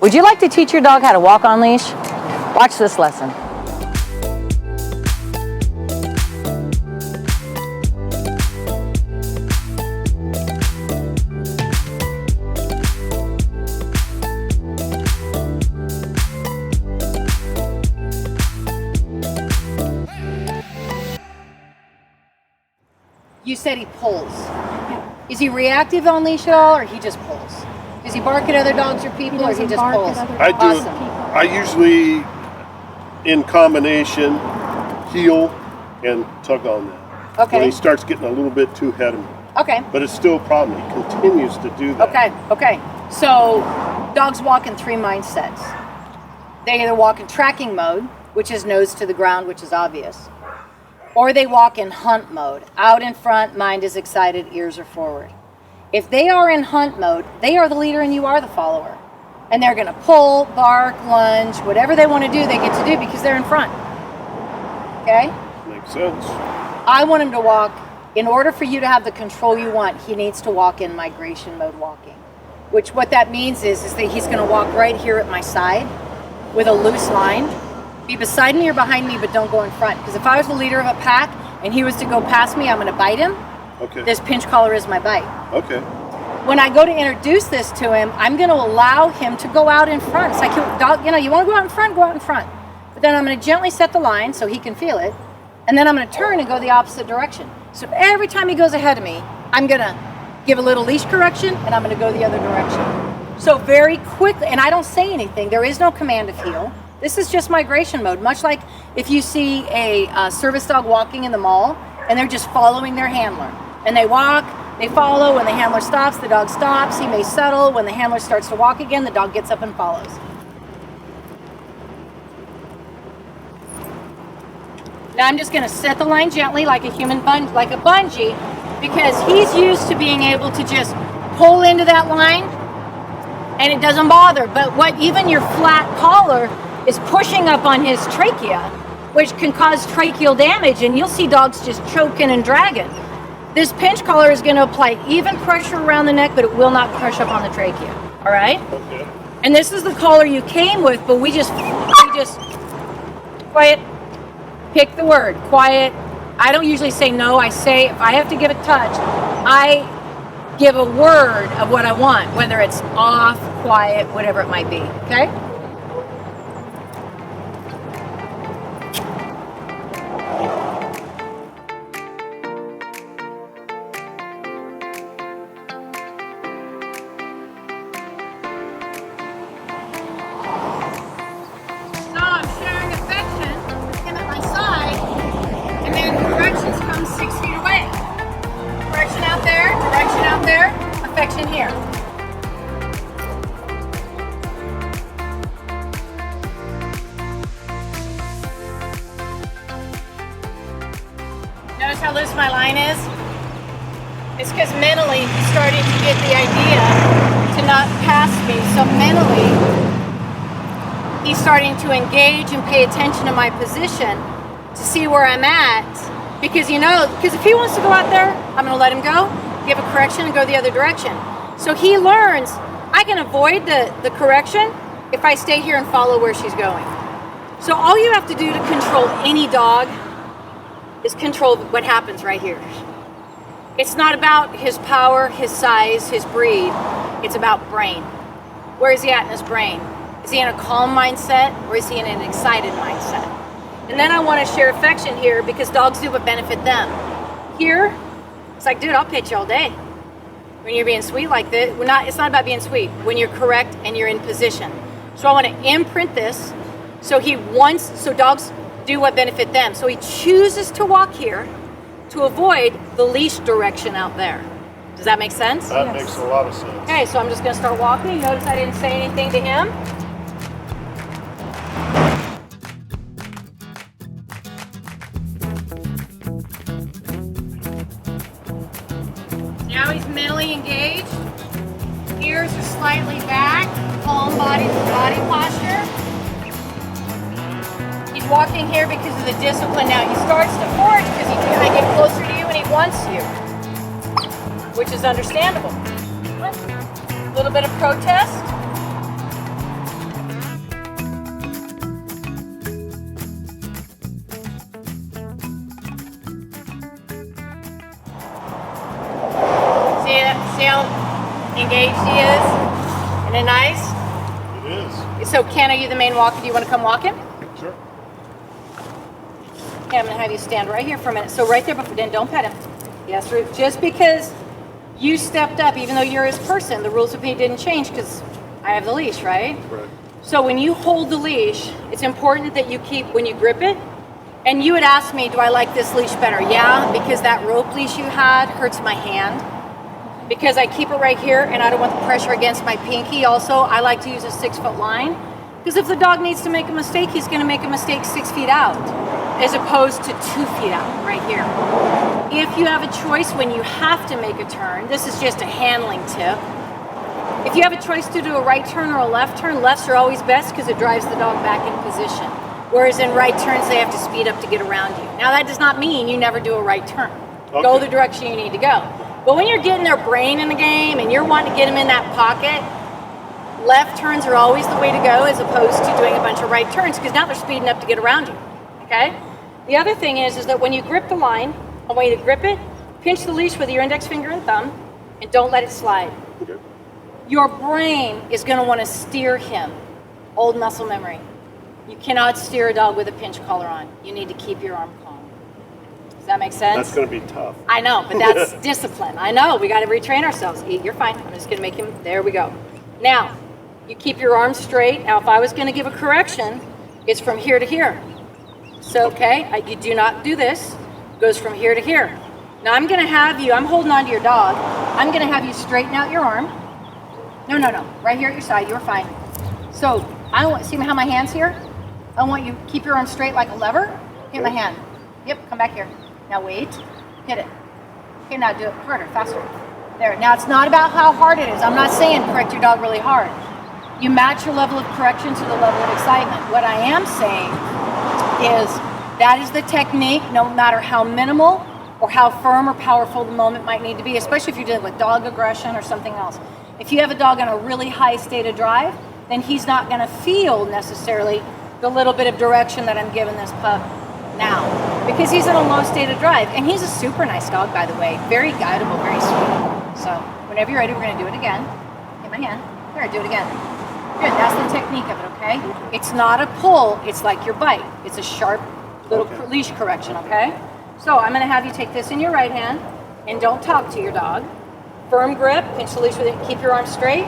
Would you like to teach your dog how to walk on leash? Watch this lesson. You said he pulls. Is he reactive on leash at all, or he just pulls? Does he bark at other dogs or people, or he just pulls? I do. Awesome. I usually, in combination, heel and tug on that. Okay. When he starts getting a little bit too head of me. Okay. But it's still a problem. He continues to do that. Okay. So dogs walk in three mindsets. They either walk in tracking mode, which is nose to the ground, which is obvious, or they walk in hunt mode. Out in front, mind is excited, ears are forward. If they are in hunt mode, they are the leader and you are the follower. And they're gonna pull, bark, lunge, whatever they wanna do, they get to do because they're in front. Okay? Makes sense. I want him to walk, in order for you to have the control you want, he needs to walk in migration mode walking. Which what that means is that he's gonna walk right here at my side with a loose line. Be beside me or behind me, but don't go in front. Because if I was the leader of a pack and he was to go past me, I'm gonna bite him. Okay. This pinch collar is my bite. Okay. When I go to introduce this to him, I'm gonna allow him to go out in front. It's like, dog, you wanna go out in front, go out in front. But then I'm gonna gently set the line so he can feel it. And then I'm gonna turn and go the opposite direction. So every time he goes ahead of me, I'm gonna give a little leash correction and I'm gonna go the other direction. So very quickly, and I don't say anything, there is no command of heel. This is just migration mode, much like if you see a service dog walking in the mall and they're just following their handler. And they walk, they follow, when the handler stops, the dog stops, he may settle. When the handler starts to walk again, the dog gets up and follows. Now I'm just gonna set the line gently like a human like a bungee, because he's used to being able to just pull into that line and it doesn't bother. But what even your flat collar is pushing up on his trachea, which can cause tracheal damage, and you'll see dogs just choking and dragging. This pinch collar is going to apply even pressure around the neck, but it will not crush up on the trachea. All right? Okay. And this is the collar you came with, but we just quiet. Pick the word, quiet. I don't usually say no. I say, if I have to give a touch, I give a word of what I want, whether it's off, quiet, whatever it might be. Okay? Affection here. Notice how loose my line is? It's because mentally he's starting to get the idea to not pass me. So mentally, he's starting to engage and pay attention to my position to see where I'm at. Because if he wants to go out there, I'm gonna let him go, give a correction and go the other direction. So he learns I can avoid the correction if I stay here and follow where she's going. So all you have to do to control any dog is control what happens right here. It's not about his power, his size, his breed. It's about brain. Where is he at in his brain? Is he in a calm mindset or is he in an excited mindset? And then I want to share affection here because dogs do what benefit them. Here, it's like, dude, I'll pet you all day. When you're being sweet like this, it's not about being sweet. When you're correct and you're in position. So I want to imprint this so dogs do what benefit them. So he chooses to walk here to avoid the leash direction out there. Does that make sense? That makes a lot of sense. Okay, so I'm just going to start walking. Notice I didn't say anything to him. Now he's mentally engaged. Ears are slightly back. Calm body posture. He's walking here because of the discipline. Now he starts to forage because he's going to get closer to you and he wants you, which is understandable. A little bit of protest. engaged he is? Isn't it nice? It is. So Ken, are you the main walker? Do you want to come walking? Sure. Okay, I'm going to have you stand right here for a minute. So right there, before, then don't pet him. Yes, Ruth. Just because you stepped up, even though you're his person, the rules of me didn't change because I have the leash, right? Right. So when you hold the leash, it's important that you keep, when you grip it, and you had asked me, do I like this leash better? Yeah, because that rope leash you had hurts my hand. Because I keep it right here and I don't want the pressure against my pinky. Also, I like to use a 6-foot line. Because if the dog needs to make a mistake, he's going to make a mistake 6 feet out, as opposed to 2 feet out right here. If you have a choice when you have to make a turn, this is just a handling tip. If you have a choice to do a right turn or a left turn, lefts are always best because it drives the dog back in position. Whereas in right turns, they have to speed up to get around you. Now that does not mean you never do a right turn. Okay. Go the direction you need to go. But when you're getting their brain in the game and you're wanting to get them in that pocket, left turns are always the way to go as opposed to doing a bunch of right turns because now they're speeding up to get around you, okay? The other thing is that when you grip the line, I want you to grip it, pinch the leash with your index finger and thumb, and don't let it slide. Okay. Your brain is going to want to steer him. Old muscle memory. You cannot steer a dog with a pinch collar on. You need to keep your arm calm. Does that make sense? That's going to be tough. I know, but that's discipline. I know, we got to retrain ourselves. You're fine. I'm just going to make him, there we go. Now, you keep your arms straight. Now, if I was going to give a correction, it's from here to here. So, okay, you do not do this. It goes from here to here. Now, I'm going to have you, I'm holding on to your dog. I'm going to have you straighten out your arm. No. Right here at your side, you're fine. So, I don't want, see how my hand's here? I want you keep your arm straight like a lever. Hit my hand. Yep, come back here. Now wait, hit it. Okay, now do it harder, faster. There, now it's not about how hard it is. I'm not saying correct your dog really hard. You match your level of correction to the level of excitement. What I am saying is that is the technique, no matter how minimal or how firm or powerful the moment might need to be, especially if you're dealing with dog aggression or something else. If you have a dog in a really high state of drive, then he's not gonna feel necessarily the little bit of direction that I'm giving this pup now, because he's in a low state of drive, and he's a super nice dog, by the way, very guidable, very sweet. So whenever you're ready, we're going to do it again. Hit my hand. Here, do it again. Good. That's the technique of it. Okay. It's not a pull. It's like your bite. It's a sharp little leash correction. Okay. So I'm going to have you take this in your right hand, and don't talk to your dog. Firm grip. Pinch the leash with it. Keep your arm straight.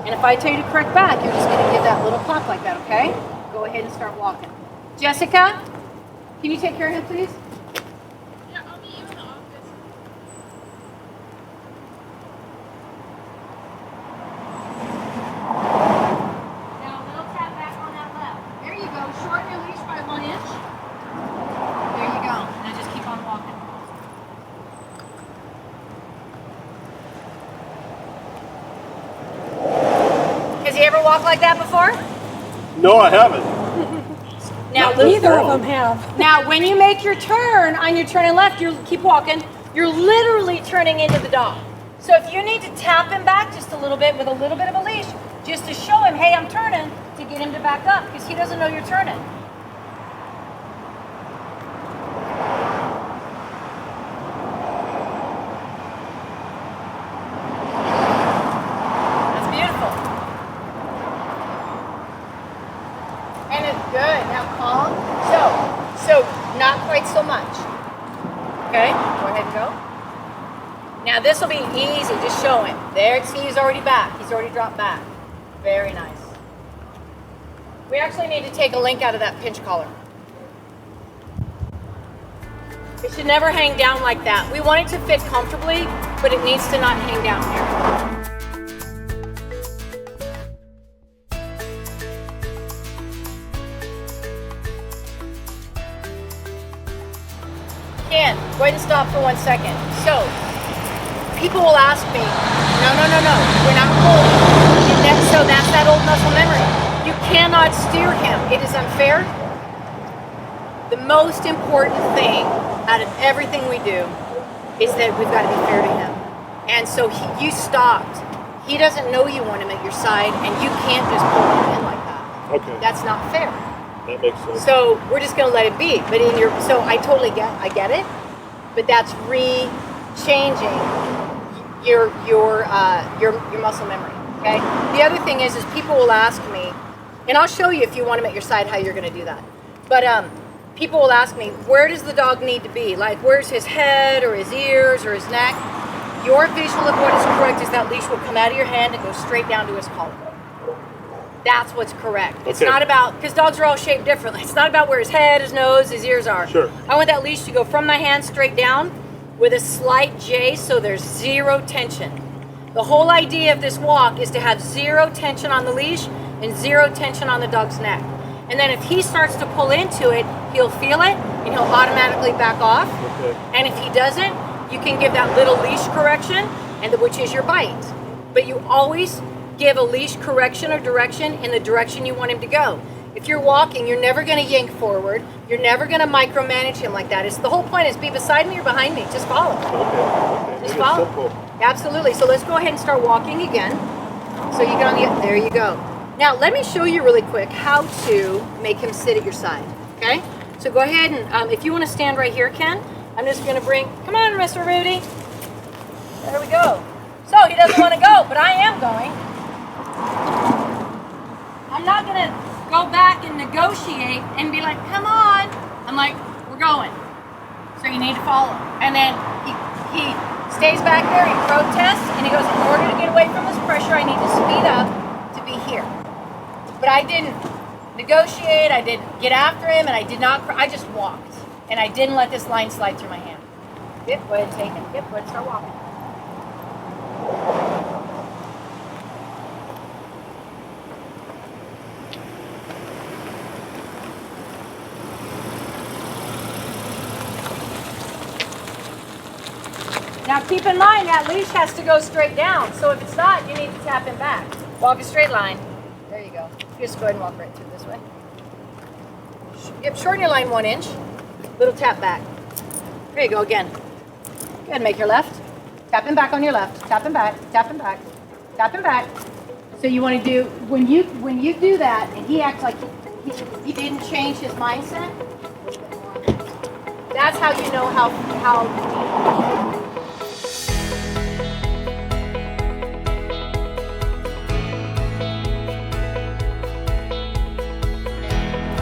And if I tell you to correct back, you're just going to give that little pop like that. Okay. Go ahead and start walking. Jessica. Can you take care of him, please? Yeah, I'll meet you in the office. Now, a little tap back on that left. There you go. Shorten your leash by 1 inch. There you go. Now just keep on walking. Has he ever walked like that before? No, I haven't. Now, Neither of them have. Now, when you make your turn on your turning left, you keep walking. You're literally turning into the dog. So if you need to tap him back just a little bit with a little bit of a leash, just to show him, hey, I'm turning, to get him to back up, because he doesn't know you're turning. That's beautiful. And it's good. Now calm. So not quite so much. Okay, go ahead and go. Now this will be easy, just show him. There, see, he's already back. He's already dropped back. Very nice. We actually need to take a link out of that pinch collar. It should never hang down like that. We want it to fit comfortably, but it needs to not hang down here. Ken, go ahead and stop for 1 second. So, people will ask me, no, we're not pulling. So that's that old muscle memory. You cannot steer him. It is unfair. The most important thing out of everything we do is that we've got to be fair to him. And so you stopped. He doesn't know you want him at your side, and you can't just pull him in like that. Okay. That's not fair. That makes sense. So we're just going to let it be. But I totally get it. But that's re-changing. your muscle memory. Okay. The other thing is people will ask me, and I'll show you if you want him at your side how you're going to do that. But people will ask me, where does the dog need to be? Like, where's his head or his ears or his neck? Your visual of what is correct is that leash will come out of your hand and go straight down to his collar. That's what's correct. It's not about, because dogs are all shaped differently. It's not about where his head, his nose, his ears are. Sure. I want that leash to go from my hand straight down with a slight J so there's zero tension. The whole idea of this walk is to have zero tension on the leash and zero tension on the dog's neck. And then if he starts to pull into it, he'll feel it and he'll automatically back off. Okay. And if he doesn't, you can give that little leash correction, which is your bite. But you always give a leash correction or direction in the direction you want him to go. If you're walking, you're never going to yank forward. You're never going to micromanage him like that. It's the whole point is be beside me or behind me. Just follow. Okay. Just follow. Simple. Absolutely. So let's go ahead and start walking again. So you get on the, there you go. Now let me show you really quick how to make him sit at your side. Okay? So go ahead and if you want to stand right here, Ken, I'm just going to bring, come on, Mr. Rudy. There we go. So he doesn't want to go, but I am going. I'm not going to go back and negotiate and be like, come on. I'm like, we're going. So you need to follow. And then he stays back there, he protests, and he goes, in order to get away from this pressure, I need to speed up to be here. But I didn't negotiate, I didn't get after him, and I did not, I just walked. And I didn't let this line slide through my hand. Yep, go ahead and take it. Yep, go ahead and start walking. Now keep in mind that leash has to go straight down. So if it's not, you need to tap him back. Walk a straight line. There you go. Just go ahead and walk right through this way. Yep, shorten your line 1 inch. Little tap back. There you go again. Go ahead and make your left. Tap him back on your left. Tap him back. Tap him back. Tap him back. So you want to do when you do that and he acts like he didn't change his mindset. That's how you know how.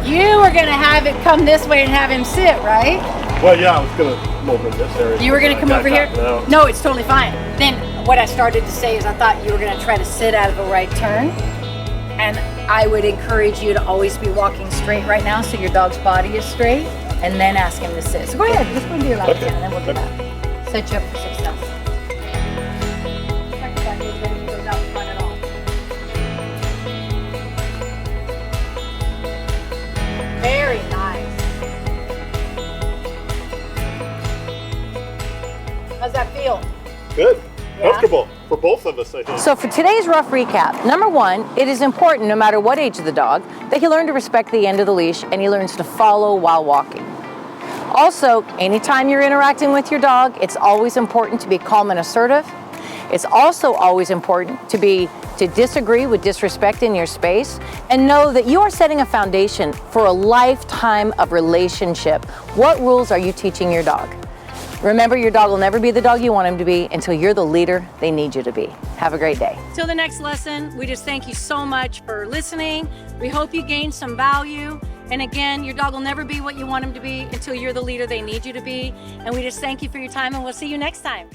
You were going to have it come this way and have him sit, right? Well, yeah, I was going to come over in this area. You were going to come over here? No. No, it's totally fine. Then what I started to say is I thought you were going to try to sit out of a right turn. And I would encourage you to always be walking straight right now so your dog's body is straight. And then ask him to sit. So go ahead, just go into your left Okay. hand and then we'll do that. Set you up for success. Check that he goes out front at all. Very nice. How's that feel? Good. Yeah. Comfortable for both of us, I think. So for today's rough recap, number one, it is important, no matter what age of the dog, that he learn to respect the end of the leash and he learns to follow while walking. Also, anytime you're interacting with your dog, it's always important to be calm and assertive. It's also always important to disagree with disrespect in your space and know that you are setting a foundation for a lifetime of relationship. What rules are you teaching your dog? Remember, your dog will never be the dog you want him to be until you're the leader they need you to be. Have a great day. Till the next lesson, we just thank you so much for listening. We hope you gained some value. And again, your dog will never be what you want him to be until you're the leader they need you to be. And we just thank you for your time and we'll see you next time.